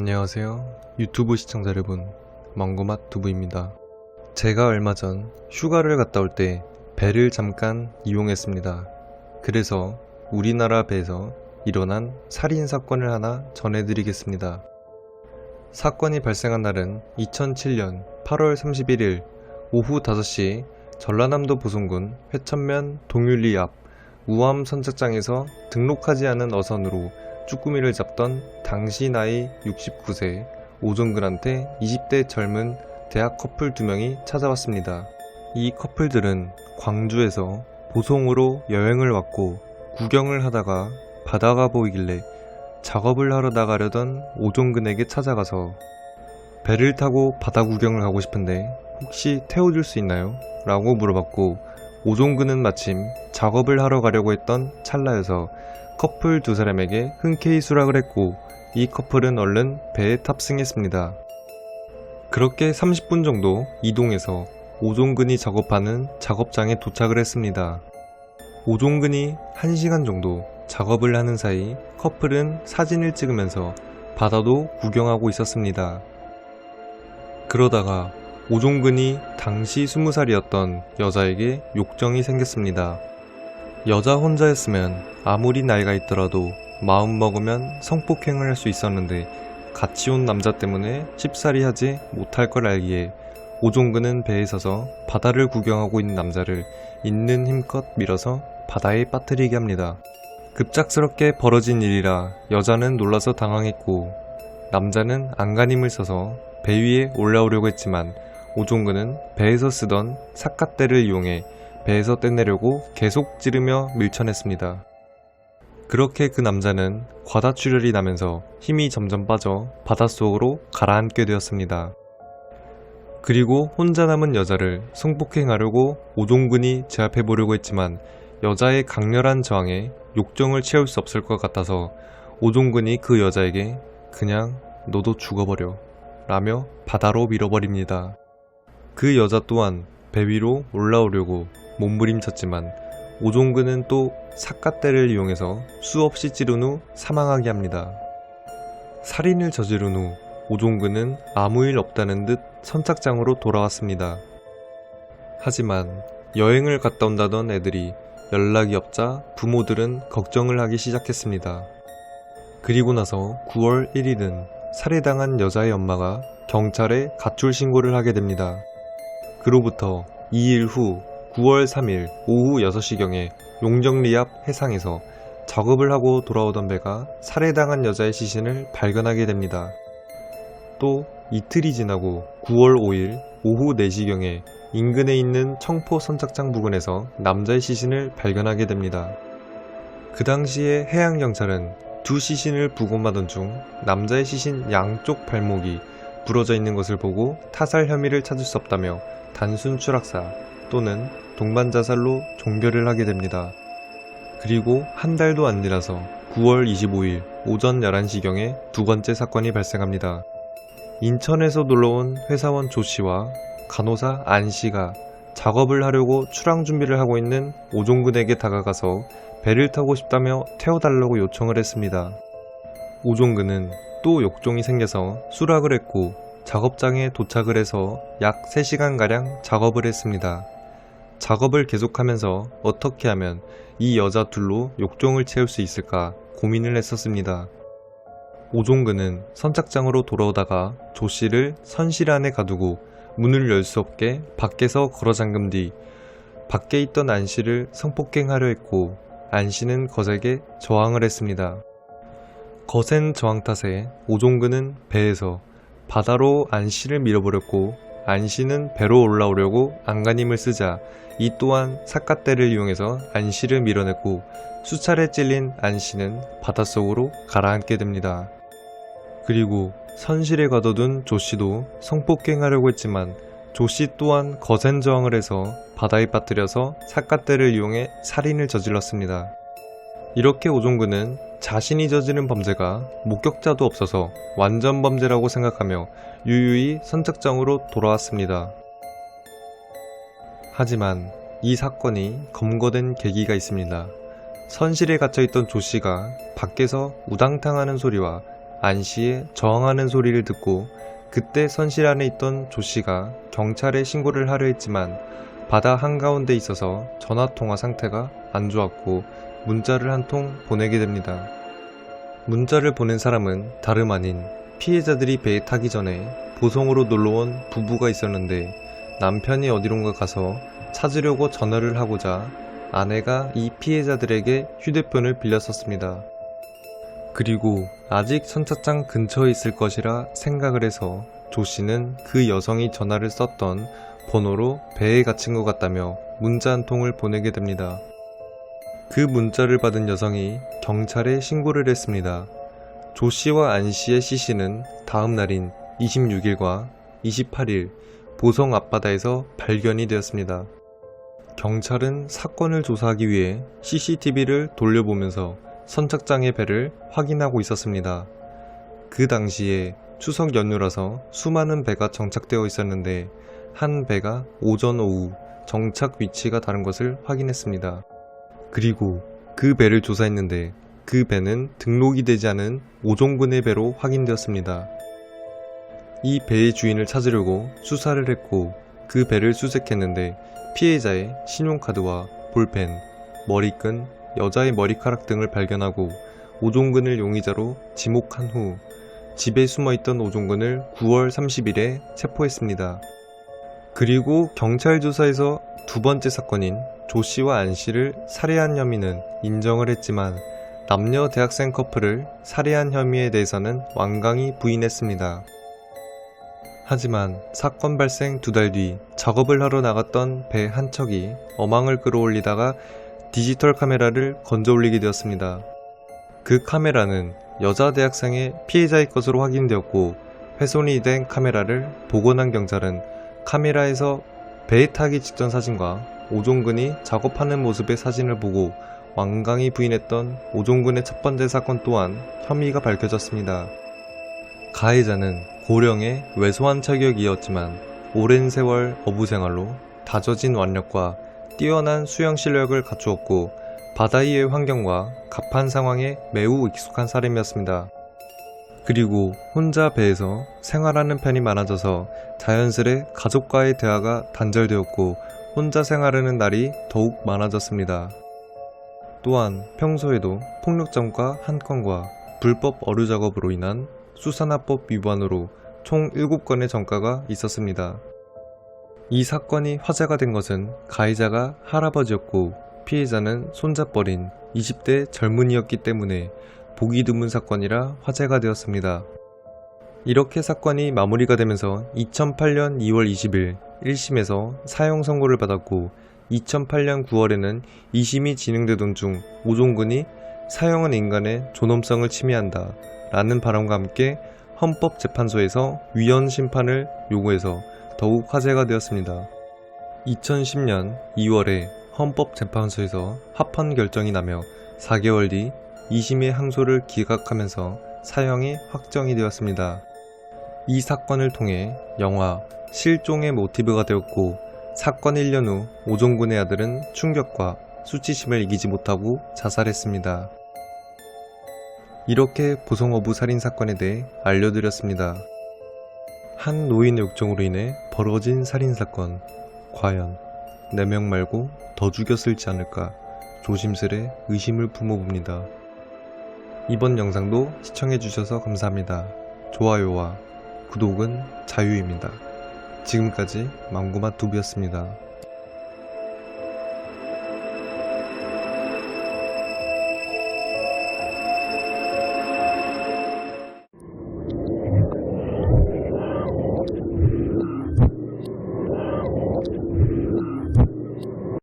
안녕하세요. 유튜브 시청자 여러분, 망고맛 두부입니다. 제가 얼마 전 휴가를 갔다 올 때 배를 잠깐 이용했습니다. 그래서 우리나라 배에서 일어난 살인사건을 하나 전해드리겠습니다. 사건이 발생한 날은 2007년 8월 31일 오후 5시 전라남도 보성군 회천면 동윤리 앞 우암 선착장에서 등록하지 않은 어선으로 쭈꾸미를 잡던 당시 나이 69세 오종근한테 20대 젊은 대학 커플 2명이 찾아왔습니다. 이 커플들은 광주에서 보송으로 여행을 왔고 구경을 하다가 바다가 보이길래 작업을 하러 나가려던 오종근에게 찾아가서 배를 타고 바다 구경을 가고 싶은데 혹시 태워줄 수 있나요? 라고 물어봤고, 오종근은 마침 작업을 하러 가려고 했던 찰나여서 커플 2사람에게 흔쾌히 수락을 했고, 이 커플은 얼른 배에 탑승했습니다. 그렇게 30분 정도 이동해서 오종근이 작업하는 작업장에 도착을 했습니다. 오종근이 1시간 정도 작업을 하는 사이 커플은 사진을 찍으면서 바다도 구경하고 있었습니다. 그러다가 오종근이 당시 20살이었던 여자에게 욕정이 생겼습니다. 여자 혼자였으면 아무리 나이가 있더라도 마음 먹으면 성폭행을 할 수 있었는데 같이 온 남자 때문에 쉽사리 하지 못할 걸 알기에 오종근은 배에 서서 바다를 구경하고 있는 남자를 있는 힘껏 밀어서 바다에 빠뜨리게 합니다. 급작스럽게 벌어진 일이라 여자는 놀라서 당황했고, 남자는 안간힘을 써서 배 위에 올라오려고 했지만 오종근은 배에서 쓰던 삿갓대를 이용해 배에서 떼내려고 계속 찌르며 밀쳐냈습니다. 그렇게 그 남자는 과다출혈이 나면서 힘이 점점 빠져 바닷속으로 가라앉게 되었습니다. 그리고 혼자 남은 여자를 성폭행하려고 오종근이 제압해보려고 했지만 여자의 강렬한 저항에 욕정을 채울 수 없을 것 같아서 오종근이 그 여자에게 그냥 너도 죽어버려 라며 바다로 밀어버립니다. 그 여자 또한 배 위로 올라오려고 몸부림쳤지만 오종근은 또 삿갓대를 이용해서 수없이 찌른 후 사망하게 합니다. 살인을 저지른 후 오종근은 아무 일 없다는 듯 선착장으로 돌아왔습니다. 하지만 여행을 갔다 온다던 애들이 연락이 없자 부모들은 걱정을 하기 시작했습니다. 그리고 나서 9월 1일은 살해당한 여자의 엄마가 경찰에 가출 신고를 하게 됩니다. 그로부터 2일 후 9월 3일 오후 6시경에 용정리 앞 해상에서 작업을 하고 돌아오던 배가 살해당한 여자의 시신을 발견하게 됩니다. 또 이틀이 지나고 9월 5일 오후 4시경에 인근에 있는 청포 선착장 부근에서 남자의 시신을 발견하게 됩니다. 그 당시에 해양경찰은 두 시신을 부검하던 중 남자의 시신 양쪽 발목이 부러져 있는 것을 보고 타살 혐의를 찾을 수 없다며 단순 추락사 또는 동반자살로 종결을 하게 됩니다. 그리고 한 달도 안 지나서 9월 25일 오전 11시경에 두 번째 사건이 발생합니다. 인천에서 놀러온 회사원 조씨와 간호사 안씨가 작업을 하려고 출항 준비를 하고 있는 오종근에게 다가가서 배를 타고 싶다며 태워달라고 요청을 했습니다. 오종근은 또 욕정이 생겨서 수락을 했고 작업장에 도착을 해서 약 3시간가량 작업을 했습니다. 작업을 계속하면서 어떻게 하면 이 여자 둘로 욕정을 채울 수 있을까 고민을 했었습니다. 오종근은 선착장으로 돌아오다가 조씨를 선실 안에 가두고 문을 열 수 없게 밖에서 걸어 잠근 뒤 밖에 있던 안씨를 성폭행하려 했고, 안씨는 거세게 저항을 했습니다. 거센 저항 탓에 오종근은 배에서 바다로 안씨를 밀어버렸고, 안씨는 배로 올라오려고 안간힘을 쓰자 이 또한 삿갓대를 이용해서 안씨를 밀어냈고, 수차례 찔린 안씨는 바닷속으로 가라앉게 됩니다. 그리고 선실에 가둬둔 조씨도 성폭행하려고 했지만 조씨 또한 거센 저항을 해서 바다에 빠뜨려서 삿갓대를 이용해 살인을 저질렀습니다. 이렇게 오종근은 자신이 저지른 범죄가 목격자도 없어서 완전 범죄라고 생각하며 유유히 선착장으로 돌아왔습니다. 하지만 이 사건이 검거된 계기가 있습니다. 선실에 갇혀있던 조씨가 밖에서 우당탕하는 소리와 안 씨의 저항하는 소리를 듣고 그때 선실 안에 있던 조 씨가 경찰에 신고를 하려 했지만 바다 한가운데 있어서 전화통화 상태가 안 좋았고 문자를 한 통 보내게 됩니다. 문자를 보낸 사람은 다름 아닌 피해자들이 배에 타기 전에 보성으로 놀러온 부부가 있었는데 남편이 어디론가 가서 찾으려고 전화를 하고자 아내가 이 피해자들에게 휴대폰을 빌렸었습니다. 그리고 아직 선착장 근처에 있을 것이라 생각을 해서 조 씨는 그 여성이 전화를 썼던 번호로 배에 갇힌 것 같다며 문자 한 통을 보내게 됩니다. 그 문자를 받은 여성이 경찰에 신고를 했습니다. 조 씨와 안 씨의 시신은 다음 날인 26일과 28일 보성 앞바다에서 발견이 되었습니다. 경찰은 사건을 조사하기 위해 CCTV를 돌려보면서 선착장의 배를 확인하고 있었습니다. 그 당시에 추석 연휴라서 수많은 배가 정착되어 있었는데 한 배가 오전 오후 정착 위치가 다른 것을 확인했습니다. 그리고 그 배를 조사했는데 그 배는 등록이 되지 않은 오종근의 배로 확인되었습니다. 이 배의 주인을 찾으려고 수사를 했고 그 배를 수색했는데 피해자의 신용카드와 볼펜, 머리끈, 여자의 머리카락 등을 발견하고 오종근을 용의자로 지목한 후 집에 숨어있던 오종근을 9월 30일에 체포했습니다. 그리고 경찰 조사에서 두 번째 사건인 조 씨와 안 씨를 살해한 혐의는 인정을 했지만 남녀 대학생 커플을 살해한 혐의에 대해서는 완강히 부인했습니다. 하지만 사건 발생 2달 뒤 작업을 하러 나갔던 배 한 척이 어망을 끌어올리다가 디지털 카메라를 건져 올리게 되었습니다. 그 카메라는 여자 대학생의 피해자의 것으로 확인되었고 훼손이 된 카메라를 복원한 경찰은 카메라에서 배에 타기 직전 사진과 오종근이 작업하는 모습의 사진을 보고 완강히 부인했던 오종근의 첫 번째 사건 또한 혐의가 밝혀졌습니다. 가해자는 고령의 왜소한 체격이었지만 오랜 세월 어부 생활로 다져진腕력과 뛰어난 수영 실력을 갖추었고 바다 위의 환경과 갑한 상황에 매우 익숙한 사람이었습니다. 그리고 혼자 배에서 생활하는 편이 많아져서 자연스레 가족과의 대화가 단절되었고 혼자 생활하는 날이 더욱 많아졌습니다. 또한 평소에도 폭력점과 한 건과 불법 어류 작업으로 인한 수산화법 위반으로 총 7건의 전과가 있었습니다. 이 사건이 화제가 된 것은 가해자가 할아버지였고 피해자는 손잡벌인 20대 젊은이였기 때문에 보기 드문 사건이라 화제가 되었습니다. 이렇게 사건이 마무리가 되면서 2008년 2월 20일 1심에서 사형 선고를 받았고 2008년 9월에는 2심이 진행되던 중 오종근이 사형은 인간의 존엄성을 침해한다 라는 발언과 함께 헌법재판소에서 위헌 심판을 요구해서 더욱 화제가 되었습니다. 2010년 2월에 헌법재판소에서 합헌 결정이 나며 4개월 뒤 2심의 항소를 기각하면서 사형이 확정이 되었습니다. 이 사건을 통해 영화 실종의 모티브가 되었고 사건 1년 후 오종근의 아들은 충격과 수치심을 이기지 못하고 자살했습니다. 이렇게 보성어부 살인사건에 대해 알려드렸습니다. 한 노인의 욕정으로 인해 벌어진 살인사건, 과연 4명 말고 더 죽였을지 않을까 조심스레 의심을 품어봅니다. 이번 영상도 시청해주셔서 감사합니다. 좋아요와 구독은 자유입니다. 지금까지 망고맛 두부였습니다.